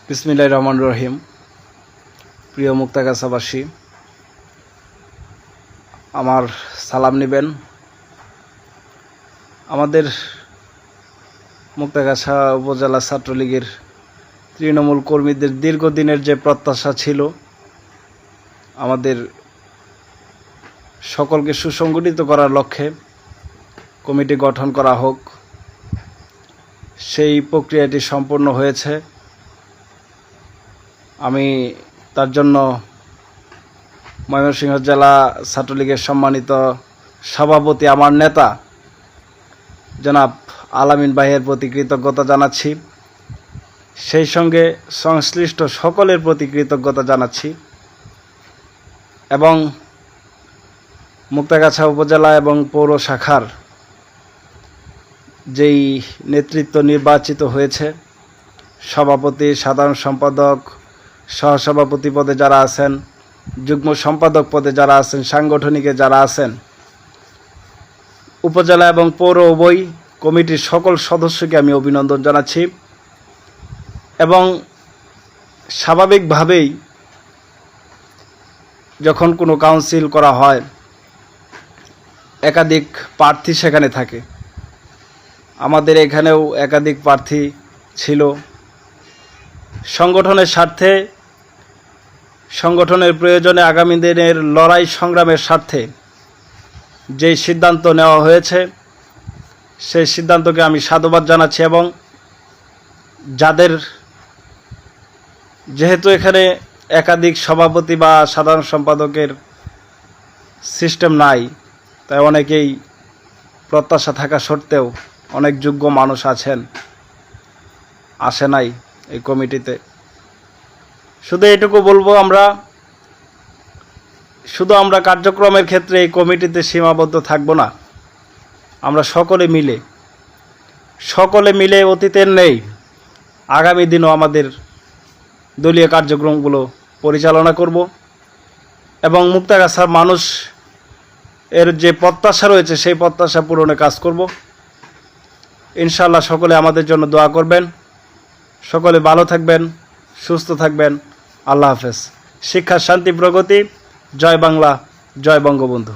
বিসমিল্লাহির রহমানির রহিম। প্রিয় মুক্তাগাছাবাসী, আমার সালাম নেবেন। আমাদের মুক্তাগাছা উপজেলা ছাত্রলীগের তৃণমূল কর্মীদের দীর্ঘদিনের যে প্রত্যাশা ছিল আমাদের সকলকে সুসংগঠিত করার লক্ষ্যে কমিটি গঠন করা হোক, সেই প্রক্রিয়াটি সম্পূর্ণ হয়েছে। আমি তার জন্য ময়মনসিংহ জেলা ছাত্রলীগের সম্মানিত সভাপতি আমার নেতা জনাব আলামিন ভাইয়ের প্রতি কৃতজ্ঞতা জানাচ্ছি, সেই সঙ্গে সংশ্লিষ্ট সকলের প্রতি কৃতজ্ঞতা জানাচ্ছি এবং মুক্তাগাছা উপজেলা এবং পৌর শাখার যেই নেতৃত্ব নির্বাচিত হয়েছে, সভাপতি, সাধারণ সম্পাদক, সহসভাপতি পদে যারা আছেন, যুগ্ম সম্পাদক পদে যারা আছেন, সাংগঠনিকে যারা আছেন, উপজেলা এবং পৌর উভয় কমিটির সকল সদস্যকে আমি অভিনন্দন জানাচ্ছি। এবং স্বাভাবিকভাবেই যখন কোনো কাউন্সিল করা হয় একাধিক প্রার্থী সেখানে থাকে। আমাদের এখানেও একাধিক প্রার্থী ছিল। সংগঠনের স্বার্থে, সংগঠনের প্রয়োজনে, আগামী দিনের লড়াই সংগ্রামের স্বার্থে যেই সিদ্ধান্ত নেওয়া হয়েছে সেই সিদ্ধান্তকে আমি সাধুবাদ জানাচ্ছি। এবং যাদের, যেহেতু এখানে একাধিক সভাপতি বা সাধারণ সম্পাদকের সিস্টেম নাই, তাই অনেকেই প্রত্যাশা থাকা সত্ত্বেও অনেক যোগ্য মানুষ আসে নাই এই কমিটিতে। শুধু এটুকু বলবো, আমরা কার্যক্রমের ক্ষেত্রে এই কমিটিতে সীমাবদ্ধ থাকব না। আমরা সকলে মিলে অতীতের নেই আগামী দিনও আমাদের দলীয় কার্যক্রমগুলো পরিচালনা করব এবং মুক্তাগাছার মানুষ এর যে প্রত্যাশা রয়েছে সেই প্রত্যাশা পূরণে কাজ করব। ইনশাআল্লাহ সকলে আমাদের জন্য দোয়া করবেন। সকলে ভালো থাকবেন, সুস্থ থাকবেন। আল্লাহ হাফেজ। শিক্ষা, শান্তি, প্রগতি। জয় বাংলা, জয় বঙ্গবন্ধু।